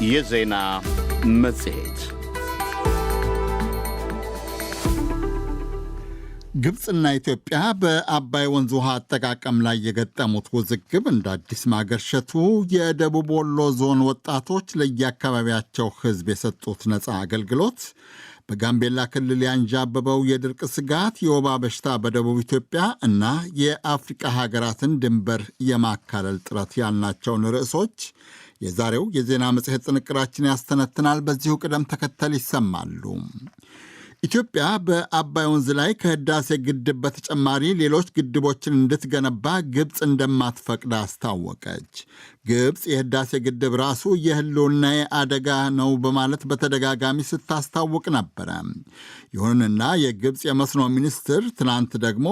የዜና መጽሔት ግብጽና ኢትዮጵያ በአባይ ወንዝ ውሃ አጠቃቀም ላይ የገጠሙት ውዝግብ እንደ አዲስ ማገርሸቱ የደቡብ ወሎ ዞን ወጣቶች ለየአካባቢያቸው ሕዝብ የሰጡት ነፃ አገልግሎት በጋምቤላ ክልል ያንዣበበው የድርቅ ስጋት፣ የወባ በሽታ በደቡብ ኢትዮጵያ እና የአፍሪቃ ሀገራትን ድንበር የማካለል ጥረት ያልናቸውን ርዕሶች የዛሬው የዜና መጽሔት ጥንቅራችን ያስተነትናል። በዚሁ ቅደም ተከተል ይሰማሉ። ኢትዮጵያ በአባይ ወንዝ ላይ ከህዳሴ ግድብ በተጨማሪ ሌሎች ግድቦችን እንድትገነባ ግብፅ እንደማትፈቅድ አስታወቀች። ግብፅ የህዳሴ ግድብ ራሱ የህልውናዬ አደጋ ነው በማለት በተደጋጋሚ ስታስታውቅ ነበረ። ይሁንና የግብፅ የመስኖ ሚኒስትር ትናንት ደግሞ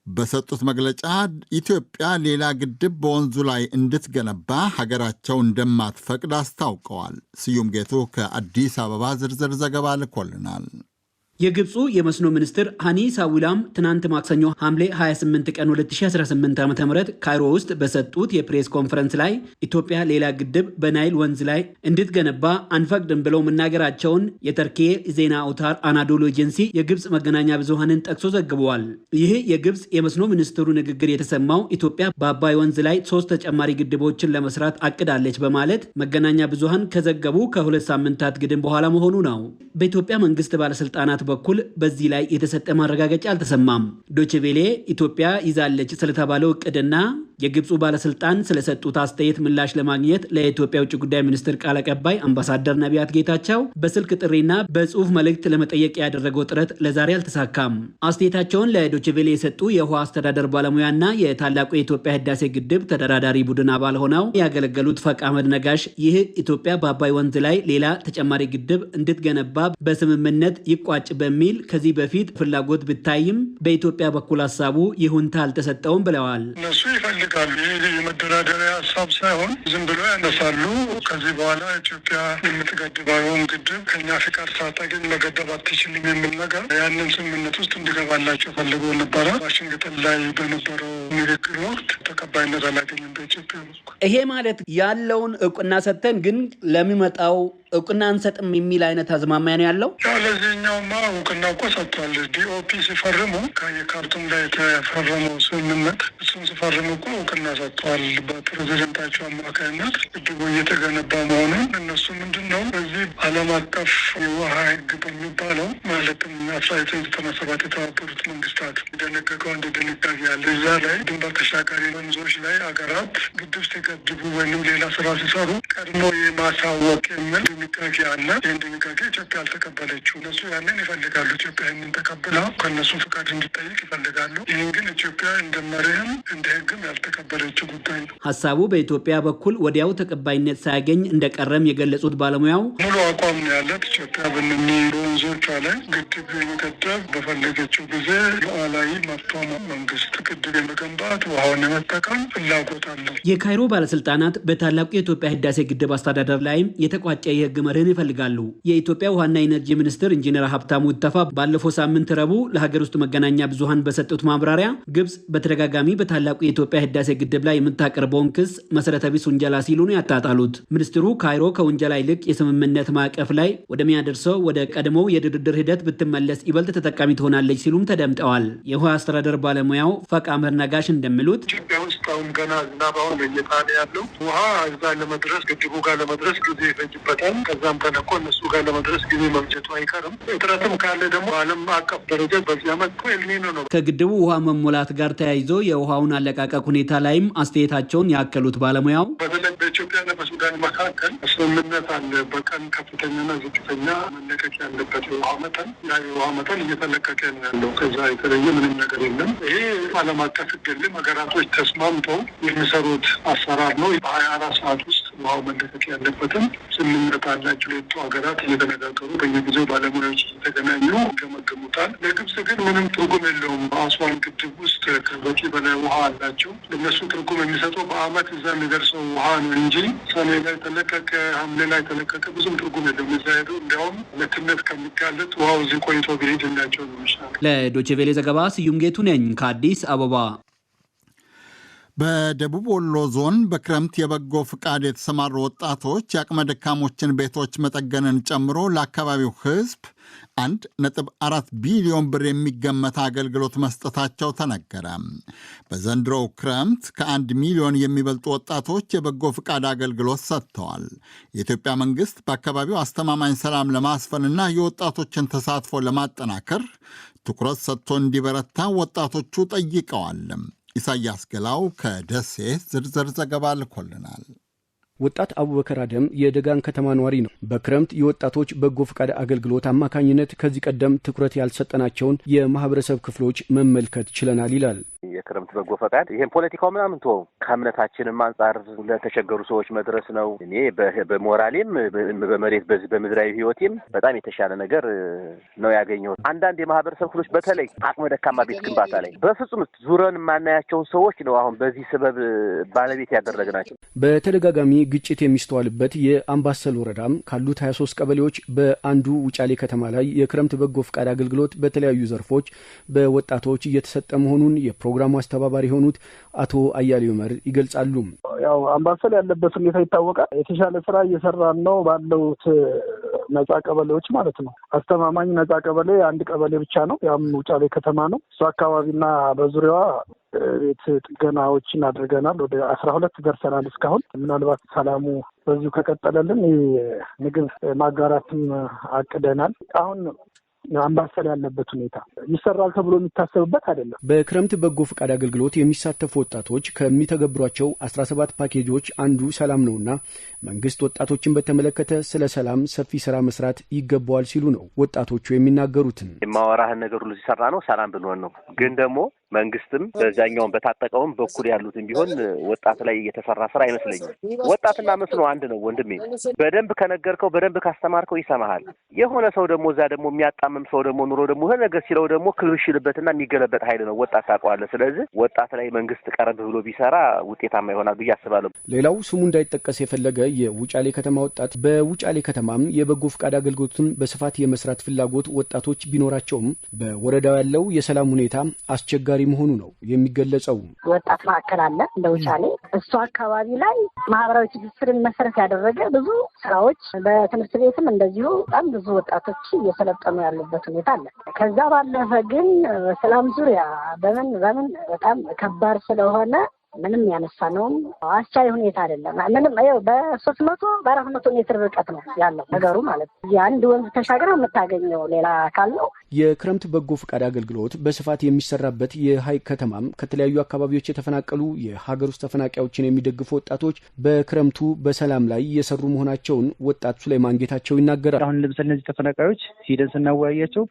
በሰጡት መግለጫ ኢትዮጵያ ሌላ ግድብ በወንዙ ላይ እንድትገነባ ሀገራቸው እንደማትፈቅድ አስታውቀዋል። ስዩም ጌቱ ከአዲስ አበባ ዝርዝር ዘገባ ልኮልናል። የግብፁ የመስኖ ሚኒስትር ሃኒ ሳዊላም ትናንት ማክሰኞ ሐምሌ 28 ቀን 2018 ዓ.ም ካይሮ ውስጥ በሰጡት የፕሬስ ኮንፈረንስ ላይ ኢትዮጵያ ሌላ ግድብ በናይል ወንዝ ላይ እንድትገነባ አንፈቅድም ብለው መናገራቸውን የተርኬ ዜና አውታር አናዶሎ ኤጀንሲ የግብፅ መገናኛ ብዙሃንን ጠቅሶ ዘግበዋል። ይህ የግብፅ የመስኖ ሚኒስትሩ ንግግር የተሰማው ኢትዮጵያ በአባይ ወንዝ ላይ 3 ተጨማሪ ግድቦችን ለመስራት አቅዳለች በማለት መገናኛ ብዙሃን ከዘገቡ ከ2 ሳምንታት ግድም በኋላ መሆኑ ነው። በኢትዮጵያ መንግስት ባለስልጣናት በኩል በዚህ ላይ የተሰጠ ማረጋገጫ አልተሰማም። ዶቼ ቬሌ ኢትዮጵያ ይዛለች ስለተባለው እቅድና የግብፁ ባለስልጣን ስለሰጡት አስተያየት ምላሽ ለማግኘት ለኢትዮጵያ ውጭ ጉዳይ ሚኒስትር ቃል አቀባይ አምባሳደር ነቢያት ጌታቸው በስልክ ጥሪና በጽሁፍ መልእክት ለመጠየቅ ያደረገው ጥረት ለዛሬ አልተሳካም። አስተያየታቸውን ለዶቼ ቬሌ የሰጡ የውሃ አስተዳደር ባለሙያና የታላቁ የኢትዮጵያ ህዳሴ ግድብ ተደራዳሪ ቡድን አባል ሆነው ያገለገሉት ፈቅ አህመድ ነጋሽ ይህ ኢትዮጵያ በአባይ ወንዝ ላይ ሌላ ተጨማሪ ግድብ እንድትገነባ በስምምነት ይቋጭ በሚል ከዚህ በፊት ፍላጎት ብታይም በኢትዮጵያ በኩል ሀሳቡ ይሁንታ አልተሰጠውም ብለዋል። እነሱ ይፈልጋሉ። ይህ የመደራደሪያ ሀሳብ ሳይሆን ዝም ብሎ ያነሳሉ። ከዚህ በኋላ ኢትዮጵያ የምትገድበውን ግድብ ከኛ ፍቃድ ሳታገኝ መገደብ አትችልም የሚል ነገር ያንን ስምምነት ውስጥ እንዲገባላቸው ፈልገው ነበረ። ዋሽንግተን ላይ በነበረው ንግግር ወቅት ተቀባይነት አላገኝም በኢትዮጵያ በኩል። ይሄ ማለት ያለውን እውቅና ሰጥተን ግን ለሚመጣው እውቅና አንሰጥም የሚል አይነት አዝማሚያ ነው ያለው። ለዚህኛውማ እውቅና እኮ ሰጥቷል። ዲኦፒ ሲፈርሙ ከየካርቱም ላይ የተፈረመው ስምምነት እሱም ሲፈርሙ እኮ እውቅና ሰጥቷል። በፕሬዚደንታቸው አማካኝነት ግድቡ እየተገነባ መሆኑን እነሱ ምንድን ነው በዚህ ዓለም አቀፍ የውሃ ሕግ በሚባለው ማለትም 1997 የተባበሩት መንግስታት የደነገገው አንድ ድንጋጌ ያለ እዛ ላይ ድንበር ተሻጋሪ ወንዞች ላይ አገራት ግድብ ሲገድቡ ወይም ሌላ ስራ ሲሰሩ ቀድሞ የማሳወቅ የሚል ድንጋጌ አለ። ይህን ድንጋጌ ኢትዮጵያ አልተቀበለችው። እነሱ ያንን ይፈልጋሉ። ኢትዮጵያ ይህንን ተቀብላ ከእነሱ ፍቃድ እንዲጠይቅ ይፈልጋሉ። ይህን ግን ኢትዮጵያ እንደ መርህም እንደ ህግም ያልተቀበለችው ጉዳይ ነው። ሀሳቡ በኢትዮጵያ በኩል ወዲያው ተቀባይነት ሳያገኝ እንደቀረም የገለጹት ባለሙያው ሙሉ አቋም ነው ያለት ኢትዮጵያ በእነኚህ ወንዞቿ ላይ ግድብ የመገደብ በፈለገችው ጊዜ ሉዓላዊ መብቷ ነው። መንግስት ግድብ የመገንባት ውሃውን የመጠቀም ፍላጎት አለው። የካይሮ ባለስልጣናት በታላቁ የኢትዮጵያ ህዳሴ ግድብ አስተዳደር ላይም የተቋጨ የህግ መርህን ይፈልጋሉ። የኢትዮጵያ ውሃና ኢነርጂ ሚኒስትር ኢንጂነር ሀብታሙ ኢተፋ ባለፈው ሳምንት ረቡዕ ለሀገር ውስጥ መገናኛ ብዙሃን በሰጡት ማብራሪያ ግብጽ በተደጋጋሚ በታላቁ የኢትዮጵያ ህዳሴ ግድብ ላይ የምታቀርበውን ክስ መሰረተ ቢስ ውንጀላ ሲሉ ነው ያጣጣሉት። ሚኒስትሩ ካይሮ ከውንጀላ ይልቅ የስምምነት ማዕቀፍ ላይ ወደሚያደርሰው ወደ ቀድሞው የድርድር ሂደት ብትመለስ ይበልጥ ተጠቃሚ ትሆናለች ሲሉም ተደምጠዋል። የውሃ አስተዳደር ባለሙያው ፈቅ አህመድ ነጋሽ እንደሚሉት ኢትዮጵያ ውስጥ አሁን ገና ዝናብ አሁን እየጣለ ያለው ውሃ እዛ ለመድረስ ግድቡ ጋር ለመድረስ ጊዜ ይፈጅበታል። ከዛም ተለቆ እነሱ ጋር ለመድረስ ጊዜ መምጨቱ አይቀርም። እጥረትም ካለ ደግሞ ዓለም አቀፍ ደረጃ በዚህ ዓመት ኤልኒኖ ነው። ከግድቡ ውሃ መሞላት ጋር ተያይዞ የውሃውን አለቃቀቅ ሁኔታ ላይም አስተያየታቸውን ያከሉት ባለሙያው በተለይ በኢትዮጵያና በሱዳን መካከል ስምምነት አለ። በቀን ከፍተኛና ዝቅተኛ መለቀቅ ያለበት የውሃ መጠን ያ የውሃ መጠን እየተለቀቀ ነው ያለው። ከዛ የተለየ ምንም ነገር የለም። ይሄ ዓለም አቀፍ ህግልም ሀገራቶች ተስማምተው የሚሰሩት አሰራር ነው። በ24 ሰዓት ውስጥ ውሃው መለቀቅ ያለበትም ስምምነት አላቸው። ሁለቱ ሀገራት እየተነጋገሩ በየጊዜው ባለሙያዎች እየተገናኙ ይገመገሙታል። ለግብጽ ግን ምንም ትርጉም የለውም። በአስዋን ግድብ ውስጥ ከበቂ በላይ ውሃ አላቸው። ለእነሱ ትርጉም የሚሰጠው በአመት እዛ የሚደርሰው ውሃ ነው እንጂ ሰኔ ላይ ተለቀቀ፣ ሐምሌ ላይ ተለቀቀ ብዙም ትርጉም የለውም። እዛ ሄዱ እንዲያውም ለትነት ከሚጋለጥ ውሃው እዚህ ቆይቶ ቢሄድ እንዳቸው ነው ይሻላል። ለዶቼ ቬሌ ዘገባ ስዩም ጌቱ ነኝ ከአዲስ አበባ። በደቡብ ወሎ ዞን በክረምት የበጎ ፍቃድ የተሰማሩ ወጣቶች የአቅመ ደካሞችን ቤቶች መጠገንን ጨምሮ ለአካባቢው ሕዝብ 1.4 ቢሊዮን ብር የሚገመት አገልግሎት መስጠታቸው ተነገረ። በዘንድሮው ክረምት ከ1 ሚሊዮን የሚበልጡ ወጣቶች የበጎ ፍቃድ አገልግሎት ሰጥተዋል። የኢትዮጵያ መንግሥት በአካባቢው አስተማማኝ ሰላም ለማስፈንና የወጣቶችን ተሳትፎ ለማጠናከር ትኩረት ሰጥቶ እንዲበረታ ወጣቶቹ ጠይቀዋል። ኢሳያስ ገላው ከደሴ ዝርዝር ዘገባ ልኮልናል። ወጣት አቡበከር አደም የደጋን ከተማ ነዋሪ ነው። በክረምት የወጣቶች በጎ ፈቃድ አገልግሎት አማካኝነት ከዚህ ቀደም ትኩረት ያልሰጠናቸውን የማህበረሰብ ክፍሎች መመልከት ችለናል ይላል። የክረምት በጎ ፈቃድ ይሄን ፖለቲካው ምናምን ተወው፣ ከእምነታችንም አንጻር ለተቸገሩ ሰዎች መድረስ ነው። እኔ በሞራሌም በመሬት በዚህ በምድራዊ ህይወቴም በጣም የተሻለ ነገር ነው ያገኘሁት። አንዳንድ የማህበረሰብ ክፍሎች በተለይ አቅመ ደካማ ቤት ግንባታ ላይ በፍጹም ዙረን የማናያቸውን ሰዎች ነው አሁን በዚህ ሰበብ ባለቤት ያደረግናቸው። በተደጋጋሚ ግጭት የሚስተዋልበት የአምባሰል ወረዳም ካሉት 23 ቀበሌዎች በአንዱ ውጫሌ ከተማ ላይ የክረምት በጎ ፈቃድ አገልግሎት በተለያዩ ዘርፎች በወጣቶች እየተሰጠ መሆኑን የፕሮግራሙ አስተባባሪ የሆኑት አቶ አያሌው መር ይገልጻሉ። ያው አምባሰል ያለበት ሁኔታ ይታወቃል። የተሻለ ስራ እየሰራን ነው ባለውት ነጻ ቀበሌዎች ማለት ነው። አስተማማኝ ነጻ ቀበሌ አንድ ቀበሌ ብቻ ነው፣ ያም ውጫሌ ከተማ ነው። እሱ አካባቢና በዙሪያዋ ቤት ጥገናዎችን አድርገናል። ወደ 12 ደርሰናል እስካሁን። ምናልባት ሰላሙ በዚሁ ከቀጠለልን ምግብ ማጋራትም አቅደናል። አሁን አምባሰል ያለበት ሁኔታ ይሰራል ተብሎ የሚታሰብበት አይደለም። በክረምት በጎ ፈቃድ አገልግሎት የሚሳተፉ ወጣቶች ከሚተገብሯቸው 17 ፓኬጆች አንዱ ሰላም ነውና መንግስት ወጣቶችን በተመለከተ ስለ ሰላም ሰፊ ስራ መስራት ይገባዋል ሲሉ ነው ወጣቶቹ የሚናገሩትን። የማወራህን ነገር ሁሉ ሲሰራ ነው ሰላም ብንሆን ነው። ግን ደግሞ መንግስትም በዛኛውን በታጠቀውም በኩል ያሉትን ቢሆን ወጣት ላይ የተሰራ ስራ አይመስለኝም። ወጣትና መስኖ አንድ ነው ወንድሜ። በደንብ ከነገርከው በደንብ ካስተማርከው ይሰማሃል። የሆነ ሰው ደግሞ እዛ ደግሞ የሚያጣምም ሰው ደግሞ ኑሮ ደግሞ የሆነ ነገር ሲለው ደግሞ ክልብሽልበትና የሚገለበጥ ኃይል ነው። ወጣት ታውቀዋለህ። ስለዚህ ወጣት ላይ መንግስት ቀረብ ብሎ ቢሰራ ውጤታማ ይሆናል ብዬ አስባለሁ። ሌላው ስሙ እንዳይጠቀስ የፈለገ የውጫሌ ከተማ ወጣት በውጫሌ ከተማም የበጎ ፈቃድ አገልግሎቱን በስፋት የመስራት ፍላጎት ወጣቶች ቢኖራቸውም በወረዳው ያለው የሰላም ሁኔታ አስቸጋሪ መሆኑ ነው የሚገለጸው። ወጣት ማዕከል አለ እንደ ውጫሌ። እሱ አካባቢ ላይ ማህበራዊ ትስስርን መሰረት ያደረገ ብዙ ስራዎች፣ በትምህርት ቤትም እንደዚሁ በጣም ብዙ ወጣቶች እየሰለጠኑ ያሉበት ሁኔታ አለ። ከዛ ባለፈ ግን በሰላም ዙሪያ በምን በጣም ከባድ ስለሆነ ምንም ያነሳ ነውም አስቻይ ሁኔታ አይደለም። ምንም በ300-400 ሜትር ርቀት ነው ያለው ነገሩ ማለት ነው። የአንድ ወንዝ ተሻግራ የምታገኘው ሌላ አካል ነው። የክረምት በጎ ፈቃድ አገልግሎት በስፋት የሚሰራበት የሀይቅ ከተማም ከተለያዩ አካባቢዎች የተፈናቀሉ የሀገር ውስጥ ተፈናቃዮችን የሚደግፉ ወጣቶች በክረምቱ በሰላም ላይ እየሰሩ መሆናቸውን ወጣቱ ሱሌማን ጌታቸው ይናገራል። አሁን ለምሳሌ እነዚህ ተፈናቃዮች ሂደን ስናወያያቸው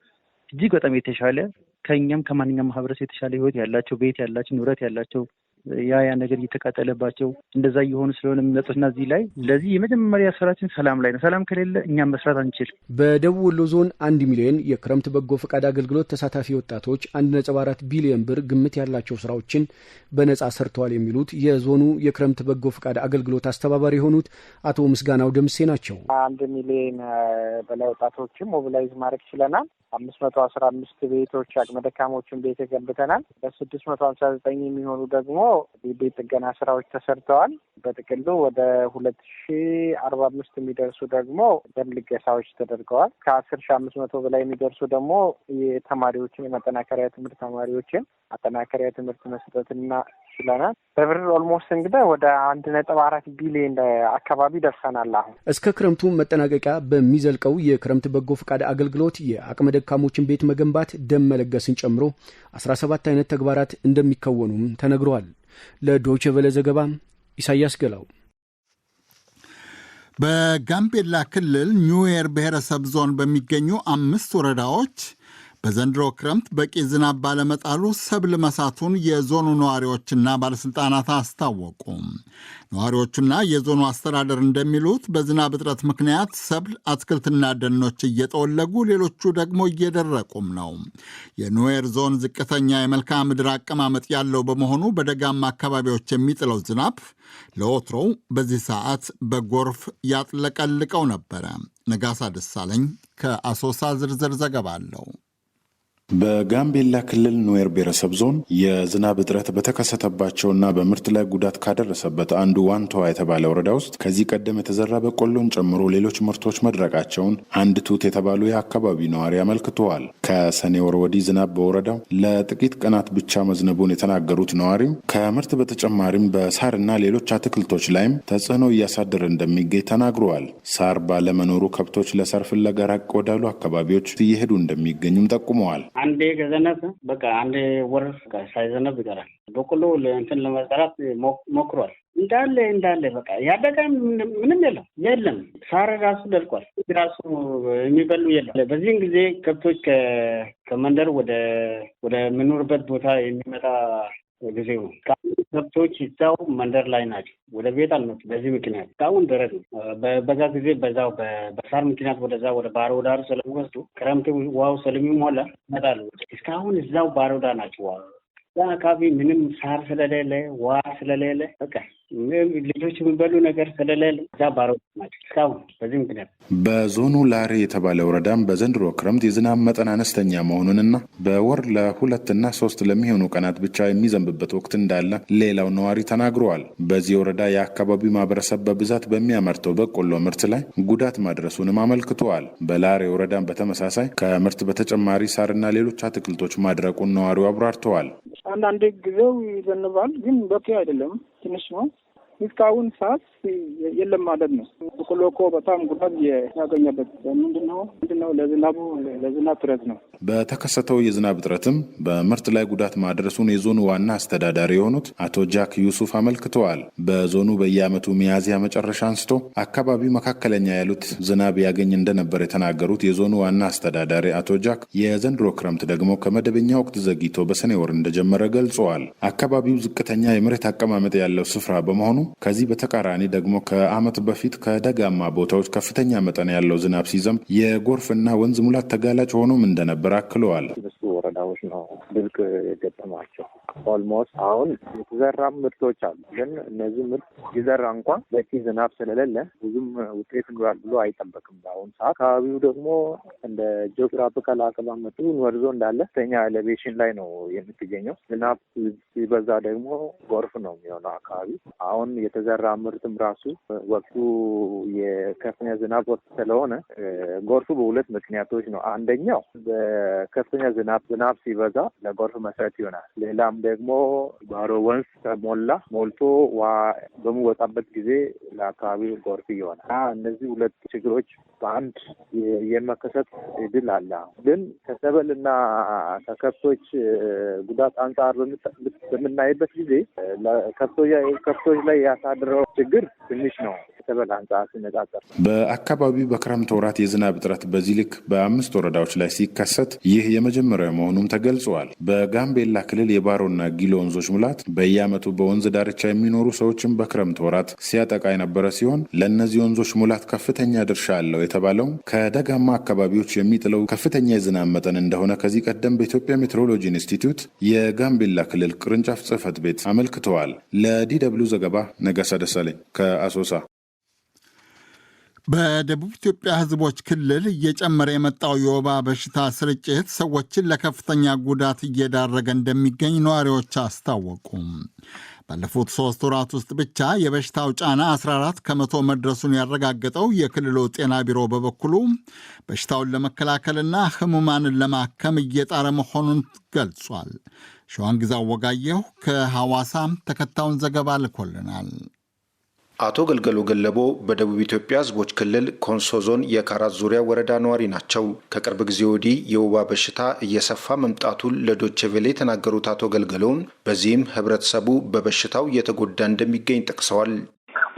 እጅግ በጣም የተሻለ ከኛም ከማንኛውም ማህበረሰብ የተሻለ ህይወት ያላቸው ቤት ያላቸው ንብረት ያላቸው ያ ነገር እየተቃጠለባቸው እንደዛ እየሆኑ ስለሆነ የሚመጡትና እዚህ ላይ ለዚህ የመጀመሪያ ስራችን ሰላም ላይ ነው። ሰላም ከሌለ እኛም መስራት አንችል። በደቡብ ወሎ ዞን 1 ሚሊዮን የክረምት በጎ ፈቃድ አገልግሎት ተሳታፊ ወጣቶች 1.4 ቢሊዮን ብር ግምት ያላቸው ስራዎችን በነጻ ሰርተዋል የሚሉት የዞኑ የክረምት በጎ ፈቃድ አገልግሎት አስተባባሪ የሆኑት አቶ ምስጋናው ደምሴ ናቸው። 1 ሚሊዮን በላይ ወጣቶችን ሞቢላይዝ ማድረግ ችለናል። 515 ቤቶች አቅመ ደካሞችን ቤት ገንብተናል። በ659 የሚሆኑ ደግሞ ቤት ጥገና ስራዎች ተሰርተዋል። በጥቅሉ ወደ 2045 የሚደርሱ ደግሞ ደም ልገሳዎች ተደርገዋል። ከ10,500 በላይ የሚደርሱ ደግሞ የተማሪዎችን የማጠናከሪያ ትምህርት ተማሪዎችን ማጠናከሪያ ትምህርት መስጠትና ችለናል። በብር ኦልሞስት እንግዲህ ወደ 1.4 ቢሊዮን አካባቢ ደርሰናል። አሁን እስከ ክረምቱ መጠናቀቂያ በሚዘልቀው የክረምት በጎ ፈቃድ አገልግሎት የአቅመ ደካሞችን ቤት መገንባት፣ ደም መለገስን ጨምሮ 17 አይነት ተግባራት እንደሚከወኑም ተነግሯል። ለዶይቼ ቬለ ዘገባ ኢሳያስ ገላው። በጋምቤላ ክልል ኒውዌር ብሔረሰብ ዞን በሚገኙ 5 ወረዳዎች በዘንድሮ ክረምት በቂ ዝናብ ባለመጣሉ ሰብል መሳቱን የዞኑ ነዋሪዎችና ባለሥልጣናት አስታወቁ። ነዋሪዎቹና የዞኑ አስተዳደር እንደሚሉት በዝናብ እጥረት ምክንያት ሰብል፣ አትክልትና ደኖች እየጠወለጉ ሌሎቹ ደግሞ እየደረቁም ነው። የኒውዌር ዞን ዝቅተኛ የመልክዓ ምድር አቀማመጥ ያለው በመሆኑ በደጋማ አካባቢዎች የሚጥለው ዝናብ ለወትሮው በዚህ ሰዓት በጎርፍ ያጥለቀልቀው ነበረ። ነጋሳ ደሳለኝ ከአሶሳ ዝርዝር ዘገባ አለው። በጋምቤላ ክልል ኑዌር ብሔረሰብ ዞን የዝናብ እጥረት በተከሰተባቸውና በምርት ላይ ጉዳት ካደረሰበት አንዱ ዋንቶዋ የተባለ ወረዳ ውስጥ ከዚህ ቀደም የተዘራ በቆሎን ጨምሮ ሌሎች ምርቶች መድረቃቸውን አንድ ቱት የተባሉ የአካባቢ ነዋሪ አመልክተዋል። ከሰኔ ወር ወዲህ ዝናብ በወረዳው ለጥቂት ቀናት ብቻ መዝነቡን የተናገሩት ነዋሪው ከምርት በተጨማሪም በሳርና ሌሎች አትክልቶች ላይም ተጽዕኖ እያሳደረ እንደሚገኝ ተናግረዋል። ሳር ባለመኖሩ ከብቶች ለሳር ፍለጋ ራቅ ወዳሉ አካባቢዎች እየሄዱ እንደሚገኙም ጠቁመዋል። አንዴ ከዘነበ በቃ አንዴ ወር ሳይዘነብ ይቀራል። በቆሎ እንትን ለመዝራት ሞክሯል። እንዳለ በቃ ያደጋ ምንም የለም። ሳር ራሱ ደርቋል። ራሱ የሚበሉ የለም። በዚህን ጊዜ ከብቶች ከመንደር ወደ የምኖርበት ቦታ የሚመጣ ጊዜው ከብቶች እዛው መንደር ላይ ናቸው። ወደ ቤት አልመጡ። በዚህ ምክንያት እስካሁን ደረቅ ነው። በዛ ጊዜ በዛው በሳር ምክንያት ወደዛ ወደ ባሮ ዳሩ ስለሚወስዱ ክረምት ውሃው ስለሚሞላ ይመጣሉ። እስካሁን እዛው ባሮ ዳር ናቸው። እዛ አካባቢ ምንም ሳር ስለሌለ ውሃ ስለሌለ በቃ ልጆች የሚበሉ ነገር ስለሌለ እዛ ባሮ ናቸው እስካሁን በዚህ ምክንያት። በዞኑ ላሬ የተባለ ወረዳም በዘንድሮ ክረምት የዝናብ መጠን አነስተኛ መሆኑንና በወር ለ2 እና 3 ለሚሆኑ ቀናት ብቻ የሚዘንብበት ወቅት እንዳለ ሌላው ነዋሪ ተናግረዋል። በዚህ ወረዳ የአካባቢው ማህበረሰብ በብዛት በሚያመርተው በቆሎ ምርት ላይ ጉዳት ማድረሱንም አመልክተዋል። በላሬ ወረዳም በተመሳሳይ ከምርት በተጨማሪ ሳርና ሌሎች አትክልቶች ማድረቁን ነዋሪው አብራርተዋል። አንዳንድ ጊዜው ይዘንባል፣ ግን በቂ አይደለም፣ ትንሽ ነው። እስካሁን ሰዓት የለም ማለት ነው። በቆሎ እኮ በጣም ጉዳት ያገኘበት ምንድነው ለዝናብ እጥረት ነው። በተከሰተው የዝናብ እጥረትም በምርት ላይ ጉዳት ማድረሱን የዞኑ ዋና አስተዳዳሪ የሆኑት አቶ ጃክ ዩሱፍ አመልክተዋል። በዞኑ በየዓመቱ ሚያዝያ መጨረሻ አንስቶ አካባቢው መካከለኛ ያሉት ዝናብ ያገኝ እንደነበር የተናገሩት የዞኑ ዋና አስተዳዳሪ አቶ ጃክ የዘንድሮ ክረምት ደግሞ ከመደበኛ ወቅት ዘግይቶ በሰኔ ወር እንደጀመረ ገልጸዋል። አካባቢው ዝቅተኛ የመሬት አቀማመጥ ያለው ስፍራ በመሆኑ ከዚህ በተቃራኒ ደግሞ ከዓመት በፊት ከደጋማ ቦታዎች ከፍተኛ መጠን ያለው ዝናብ ሲዘንብ የጎርፍና ወንዝ ሙላት ተጋላጭ ሆኖም እንደነበር አክለዋል። ብዙ ወረዳዎች ነው ድርቅ የገጠማቸው። ኦልሞስት አሁን የተዘራ ምርቶች አሉ፣ ግን እነዚህ ምርት የዘራ እንኳን በቂ ዝናብ ስለሌለ ብዙም ውጤት ይኖራል ብሎ አይጠበቅም። በአሁኑ ሰዓት አካባቢው ደግሞ እንደ ጂኦግራፊካል አቀማመጡ ወርዞ እንዳለ ከፍተኛ ኤሌቬሽን ላይ ነው የምትገኘው። ዝናብ ሲበዛ ደግሞ ጎርፍ ነው የሚሆነው አካባቢ። አሁን የተዘራ ምርትም ራሱ ወቅቱ የከፍተኛ ዝናብ ወቅት ስለሆነ ጎርፉ በሁለት ምክንያቶች ነው። አንደኛው በከፍተኛ ዝናብ ሲበዛ ለጎርፍ መሰረት ይሆናል። ሌላም ደግሞ ባሮ ወንዝ ሞልቶ ውሃ በሚወጣበት ጊዜ ለአካባቢው ጎርፍ ይሆናል። እነዚህ ሁለት ችግሮች በአንድ የመከሰት እድል አለ። ግን ከሰብልና ከከብቶች ጉዳት አንጻር በምናይበት ጊዜ ከብቶች ላይ ያሳድረው ችግር ትንሽ ነው ከሰብል አንጻር ሲነጻጸር። በአካባቢው በክረምት ወራት የዝናብ እጥረት በዚህ ልክ በ5 ወረዳዎች ላይ ሲከሰት ይህ የመጀመሪያው መሆኑም ተገልጿል። በጋምቤላ ክልል የባሮና ጊሎ ወንዞች ሙላት በየዓመቱ በወንዝ ዳርቻ የሚኖሩ ሰዎችን በክረምት ወራት ሲያጠቃ የነበረ ሲሆን ለእነዚህ ወንዞች ሙላት ከፍተኛ ድርሻ አለው የተባለው ከደጋማ አካባቢዎች የሚጥለው ከፍተኛ የዝናብ መጠን እንደሆነ ከዚህ ቀደም በኢትዮጵያ ሜትሮሎጂ ኢንስቲትዩት የጋምቤላ ክልል ቅርንጫፍ ጽሕፈት ቤት አመልክተዋል። ለዲ.ደብሊው ዘገባ ነጋሳ ደሳለኝ ከአሶሳ። በደቡብ ኢትዮጵያ ሕዝቦች ክልል እየጨመረ የመጣው የወባ በሽታ ስርጭት ሰዎችን ለከፍተኛ ጉዳት እየዳረገ እንደሚገኝ ነዋሪዎች አስታወቁ። ባለፉት 3 ወራት ውስጥ ብቻ የበሽታው ጫና 14 ከመቶ መድረሱን ያረጋገጠው የክልሉ ጤና ቢሮ በበኩሉ በሽታውን ለመከላከልና ህሙማንን ለማከም እየጣረ መሆኑን ገልጿል። ሸዋንግዛው ወጋየሁ ከሐዋሳ ተከታዩን ዘገባ ልኮልናል። አቶ ገልገሎ ገለቦ በደቡብ ኢትዮጵያ ሕዝቦች ክልል ኮንሶ ዞን የካራት ዙሪያ ወረዳ ነዋሪ ናቸው። ከቅርብ ጊዜ ወዲህ የወባ በሽታ እየሰፋ መምጣቱን ለዶቼ ቬለ የተናገሩት አቶ ገልገሎን በዚህም ህብረተሰቡ በበሽታው እየተጎዳ እንደሚገኝ ጠቅሰዋል።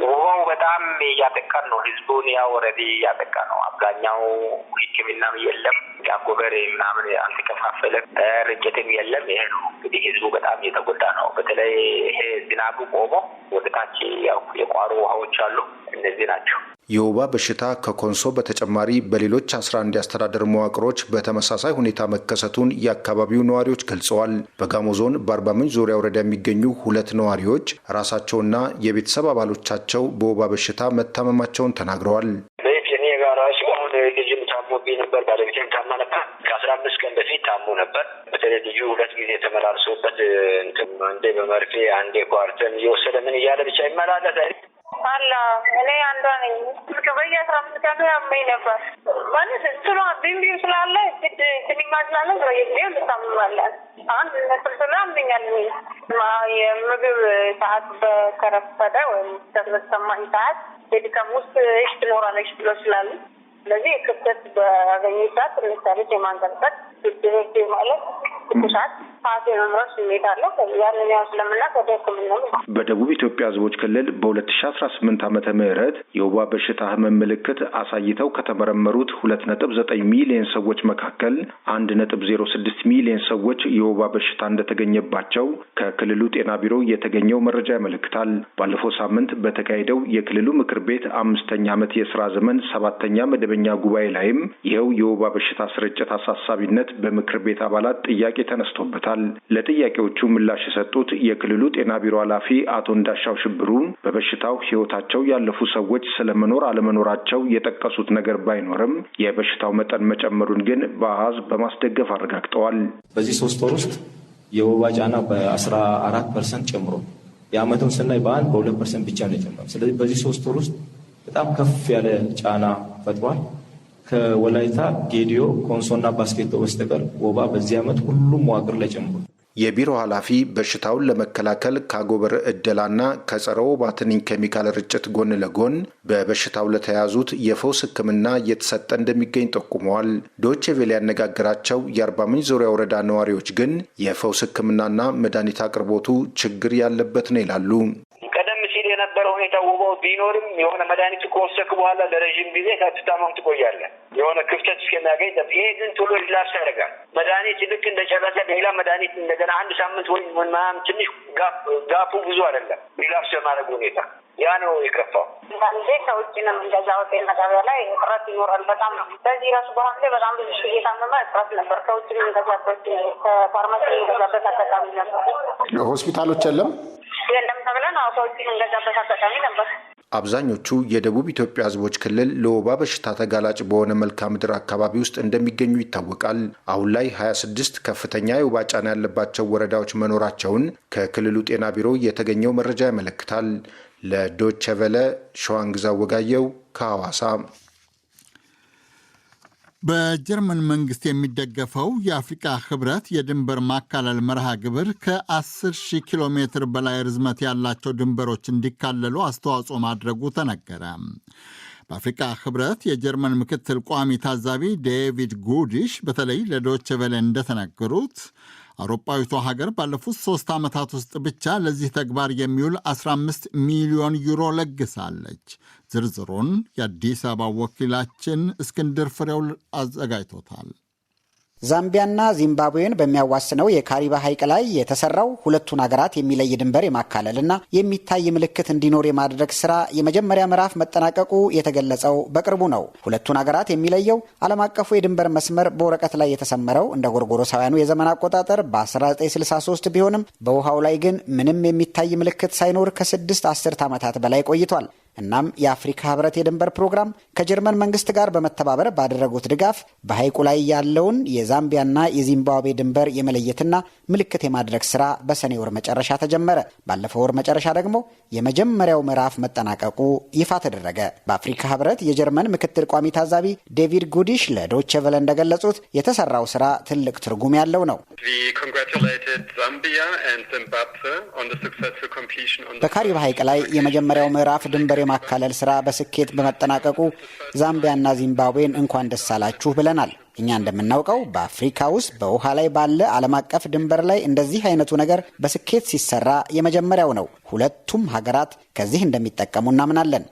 ወባው በጣም እያጠቃን ነው። ህዝቡን ያው ወረዲ እያጠቃ ነው። አብዛኛው ሕክምናም የለም፣ ያጎበር ምናምን አልተከፋፈለም፣ ርጭትም የለም። ይሄ ነው እንግዲህ ህዝቡ በጣም እየተጎዳ ነው። በተለይ ይሄ ዝናቡ ቆሞ ወደታች ያው የቋሩ ውሃዎች አሉ፣ እነዚህ ናቸው። የወባ በሽታ ከኮንሶ በተጨማሪ በሌሎች 11 የአስተዳደር መዋቅሮች በተመሳሳይ ሁኔታ መከሰቱን የአካባቢው ነዋሪዎች ገልጸዋል። በጋሞ ዞን በአርባ ምንጭ ዙሪያ ወረዳ የሚገኙ 2 ነዋሪዎች ራሳቸውና የቤተሰብ አባሎቻቸው በወባ በሽታ መታመማቸውን ተናግረዋል። በኔ ጋር ሲሆን ልጅም ታማ ታሞብኝ ነበር። ባለቤቴም ታማ ነበር። ከ15 ቀን በፊት ታሞ ነበር። በተለይ ልጁ 2 ጊዜ ተመላልሶበት አንዴ በመርፌ አንዴ ኳርተን እየወሰደ ምን እያለ ብቻ ይመላለስ አላ እኔ አንዷ ነኝ። በየ15 ቀኑ ያመኝ ነበር ማለት ስለ ቢምቢም ስላለ ትንኛ ስላለ በየጊዜው ልታመማለን። አንድ ነጥብ አምኛል። የምግብ ሰዓት በከረፈደ ወይም በተሰማኝ ሰዓት የድካም ውስጥ እሽ ትኖራለች ብሎ ስላሉ ስለዚህ ክፍተት በአገኘ ሰዓት ለምሳሌ የማንቀጥቀጥ ድርጅት ማለት ትኩሳት ፓቴ መምረስ ስሜት አለው። ያንን ያው ስለምናውቅ ወደ ሕክምና በደቡብ ኢትዮጵያ ሕዝቦች ክልል በ2018 ዓመተ ምህረት የወባ በሽታ ህመም ምልክት አሳይተው ከተመረመሩት 2.9 ሚሊዮን ሰዎች መካከል 1.06 ሚሊዮን ሰዎች የወባ በሽታ እንደተገኘባቸው ከክልሉ ጤና ቢሮ የተገኘው መረጃ ያመለክታል። ባለፈው ሳምንት በተካሄደው የክልሉ ምክር ቤት 5ኛ ዓመት የሥራ ዘመን 7ኛ መደበኛ ጉባኤ ላይም ይኸው የወባ በሽታ ስርጭት አሳሳቢነት በምክር ቤት አባላት ጥያቄ ተነስቶበታል። ለጥያቄዎቹ ምላሽ የሰጡት የክልሉ ጤና ቢሮ ኃላፊ አቶ እንዳሻው ሽብሩ በበሽታው ህይወታቸው ያለፉ ሰዎች ስለመኖር አለመኖራቸው የጠቀሱት ነገር ባይኖርም የበሽታው መጠን መጨመሩን ግን በአሃዝ በማስደገፍ አረጋግጠዋል። በዚህ 3 ወር ውስጥ የወባ ጫና በ14% ጨምሮ የአመቱን ስናይ በ2% ብቻ ነው የጨመረው። ስለዚህ በዚህ 3 ወር ውስጥ በጣም ከፍ ያለ ጫና ፈጥሯል። ከወላይታ፣ ጌዲዮ፣ ኮንሶና ባስኬቶ በስተቀር ወባ በዚህ ዓመት ሁሉም መዋቅር ላይ ጨምሯል። የቢሮ ኃላፊ በሽታውን ለመከላከል ከአጎበር እደላና ከጸረ ወባ ትንኝ ኬሚካል ርጭት ጎን ለጎን በበሽታው ለተያዙት የፈውስ ሕክምና እየተሰጠ እንደሚገኝ ጠቁመዋል። ዶቼ ቬለ ያነጋገራቸው የአርባ ምንጭ ዙሪያ ወረዳ ነዋሪዎች ግን የፈውስ ሕክምናና መድኃኒት አቅርቦቱ ችግር ያለበት ነው ይላሉ። ቀደም ሲል የነበረው ሁኔታ ወባው ቢኖርም የሆነ መድኃኒቱ ከወሰድክ በኋላ ለረዥም ጊዜ ሳትታመም ትቆያለህ። የሆነ ክፍተት እስከሚያገኝ ይሄ ግን ቶሎ ሪላክስ ያደርጋል። መድኃኒት ልክ እንደጨረሰ ሌላ መድኃኒት እንደገና 1 ሳምንት ወይ ምናምን ትንሽ ጋፑ ብዙ አይደለም። ሪላክስ የማድረግ ሁኔታ ያ ነው የከፋው። አንዴ ከውጭ ነው የምንገዛው። ጤና ጣቢያ ላይ እጥረት ይኖራል በጣም ነው። በዚህ ራሱ በኋላ በጣም ብዙ ሺህ እየታመመ እጥረት ነበር። ከውጭ የምንገዛበት ከፋርማሲ የምንገዛበት አጋጣሚ ነበር። ሆስፒታሎች የለም ተብለን ከውጭ የምንገዛበት አጋጣሚ ነበር። አብዛኞቹ የደቡብ ኢትዮጵያ ሕዝቦች ክልል ለወባ በሽታ ተጋላጭ በሆነ መልክዓ ምድር አካባቢ ውስጥ እንደሚገኙ ይታወቃል። አሁን ላይ 26 ከፍተኛ የወባ ጫና ያለባቸው ወረዳዎች መኖራቸውን ከክልሉ ጤና ቢሮ የተገኘው መረጃ ያመለክታል። ለዶቼ ቬለ ሸዋንግዛ ወጋየው ከሐዋሳ። በጀርመን መንግስት የሚደገፈው የአፍሪካ ህብረት የድንበር ማካለል መርሃ ግብር ከ10,000 ኪሎ ሜትር በላይ ርዝመት ያላቸው ድንበሮች እንዲካለሉ አስተዋጽኦ ማድረጉ ተነገረ። በአፍሪካ ህብረት የጀርመን ምክትል ቋሚ ታዛቢ ዴቪድ ጉዲሽ በተለይ ለዶቼ ቬለ እንደተናገሩት አውሮፓዊቷ ሀገር ባለፉት 3 ዓመታት ውስጥ ብቻ ለዚህ ተግባር የሚውል 15 ሚሊዮን ዩሮ ለግሳለች። ዝርዝሩን የአዲስ አበባ ወኪላችን እስክንድር ፍሬው አዘጋጅቶታል። ዛምቢያና ዚምባብዌን በሚያዋስነው የካሪባ ሐይቅ ላይ የተሰራው ሁለቱን ሀገራት የሚለይ ድንበር የማካለልና የሚታይ ምልክት እንዲኖር የማድረግ ስራ የመጀመሪያ ምዕራፍ መጠናቀቁ የተገለጸው በቅርቡ ነው። ሁለቱን ሀገራት የሚለየው ዓለም አቀፉ የድንበር መስመር በወረቀት ላይ የተሰመረው እንደ ጎርጎሮሳውያኑ የዘመን አቆጣጠር በ1963 ቢሆንም በውሃው ላይ ግን ምንም የሚታይ ምልክት ሳይኖር ከ6 አስርት ዓመታት በላይ ቆይቷል። እናም የአፍሪካ ህብረት የድንበር ፕሮግራም ከጀርመን መንግስት ጋር በመተባበር ባደረጉት ድጋፍ በሐይቁ ላይ ያለውን የዛምቢያና የዚምባብዌ ድንበር የመለየትና ምልክት የማድረግ ስራ በሰኔ ወር መጨረሻ ተጀመረ። ባለፈው ወር መጨረሻ ደግሞ የመጀመሪያው ምዕራፍ መጠናቀቁ ይፋ ተደረገ። በአፍሪካ ህብረት የጀርመን ምክትል ቋሚ ታዛቢ ዴቪድ ጉዲሽ ለዶቼ ቬለ እንደገለጹት የተሰራው ስራ ትልቅ ትርጉም ያለው ነው። በካሪባ ሐይቅ ላይ የመጀመሪያው ምዕራፍ ድንበር የማካለል ስራ በስኬት በመጠናቀቁ ዛምቢያና ዚምባብዌን እንኳን ደስ አላችሁ ብለናል። እኛ እንደምናውቀው በአፍሪካ ውስጥ በውሃ ላይ ባለ ዓለም አቀፍ ድንበር ላይ እንደዚህ አይነቱ ነገር በስኬት ሲሰራ የመጀመሪያው ነው። ሁለቱም ሀገራት ከዚህ እንደሚጠቀሙ እናምናለን።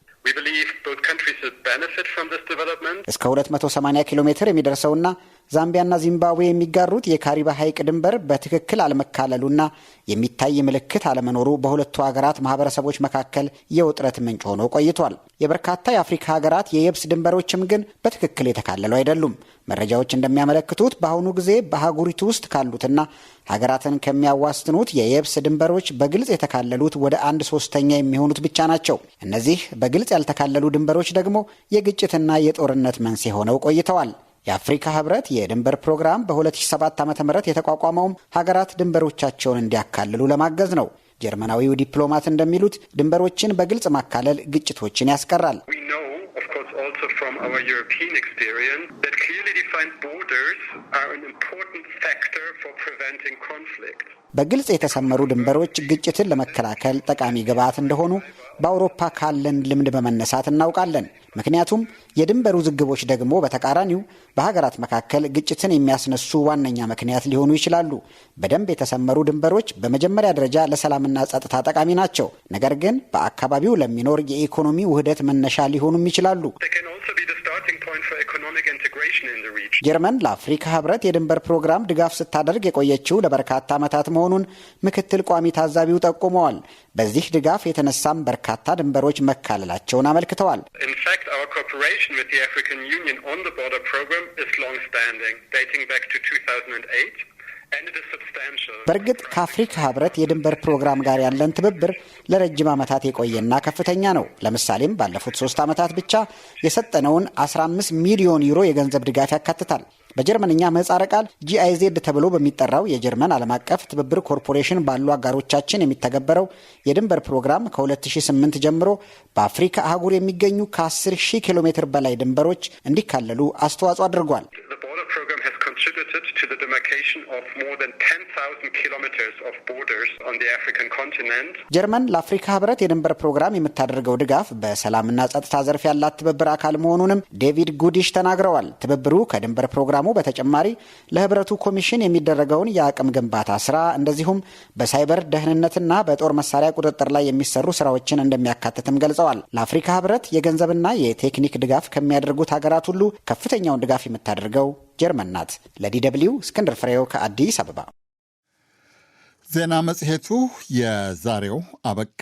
እስከ 280 ኪሎ ሜትር የሚደርሰውና ዛምቢያና ዚምባብዌ የሚጋሩት የካሪባ ሐይቅ ድንበር በትክክል አለመካለሉና የሚታይ ምልክት አለመኖሩ በሁለቱ ሀገራት ማህበረሰቦች መካከል የውጥረት ምንጭ ሆኖ ቆይቷል። የበርካታ የአፍሪካ ሀገራት የየብስ ድንበሮችም ግን በትክክል የተካለሉ አይደሉም። መረጃዎች እንደሚያመለክቱት በአሁኑ ጊዜ በአህጉሪቱ ውስጥ ካሉትና ሀገራትን ከሚያዋስኑት የየብስ ድንበሮች በግልጽ የተካለሉት ወደ 1/3 የሚሆኑት ብቻ ናቸው። እነዚህ በግልጽ ያልተካለሉ ድንበሮች ደግሞ የግጭትና የጦርነት መንስኤ ሆነው ቆይተዋል። የአፍሪካ ህብረት የድንበር ፕሮግራም በ2007 ዓ.ም የተቋቋመውም ሀገራት ድንበሮቻቸውን እንዲያካልሉ ለማገዝ ነው። ጀርመናዊው ዲፕሎማት እንደሚሉት ድንበሮችን በግልጽ ማካለል ግጭቶችን ያስቀራል። Also from our European experience, that clearly defined borders are an important factor for preventing conflict. በግልጽ የተሰመሩ ድንበሮች ግጭትን ለመከላከል ጠቃሚ ግብዓት እንደሆኑ በአውሮፓ ካለን ልምድ በመነሳት እናውቃለን። ምክንያቱም የድንበር ውዝግቦች ደግሞ በተቃራኒው በሀገራት መካከል ግጭትን የሚያስነሱ ዋነኛ ምክንያት ሊሆኑ ይችላሉ። በደንብ የተሰመሩ ድንበሮች በመጀመሪያ ደረጃ ለሰላምና ጸጥታ ጠቃሚ ናቸው። ነገር ግን በአካባቢው ለሚኖር የኢኮኖሚ ውህደት መነሻ ሊሆኑም ይችላሉ። ጀርመን ለአፍሪካ ህብረት የድንበር ፕሮግራም ድጋፍ ስታደርግ የቆየችው ለበርካታ ዓመታት መሆኑን ምክትል ቋሚ ታዛቢው ጠቁመዋል። በዚህ ድጋፍ የተነሳም በርካታ ድንበሮች መካለላቸውን አመልክተዋል። በእርግጥ ከአፍሪካ ህብረት የድንበር ፕሮግራም ጋር ያለን ትብብር ለረጅም ዓመታት የቆየና ከፍተኛ ነው። ለምሳሌም ባለፉት 3 ዓመታት ብቻ የሰጠነውን 15 ሚሊዮን ዩሮ የገንዘብ ድጋፍ ያካትታል። በጀርመንኛ ምህጻረ ቃል GIZ ተብሎ በሚጠራው የጀርመን ዓለም አቀፍ ትብብር ኮርፖሬሽን ባሉ አጋሮቻችን የሚተገበረው የድንበር ፕሮግራም ከ2008 ጀምሮ በአፍሪካ አህጉር የሚገኙ ከ10,000 ኪሎ ሜትር በላይ ድንበሮች እንዲካለሉ አስተዋጽኦ አድርጓል። ጀርመን ለአፍሪካ ህብረት የድንበር ፕሮግራም የምታደርገው ድጋፍ በሰላምና ጸጥታ ዘርፍ ያላት ትብብር አካል መሆኑንም ዴቪድ ጉዲሽ ተናግረዋል። ትብብሩ ከድንበር ፕሮግራሙ በተጨማሪ ለህብረቱ ኮሚሽን የሚደረገውን የአቅም ግንባታ ስራ እንደዚሁም በሳይበር ደህንነትና በጦር መሳሪያ ቁጥጥር ላይ የሚሰሩ ስራዎችን እንደሚያካትትም ገልጸዋል። ለአፍሪካ ህብረት የገንዘብና የቴክኒክ ድጋፍ ከሚያደርጉት ሀገራት ሁሉ ከፍተኛውን ድጋፍ የምታደርገው ጀርመን ናት። ለDW እስክንድር ፍሬው ከአዲስ አበባ። ዜና መጽሔቱ የዛሬው አበቃ።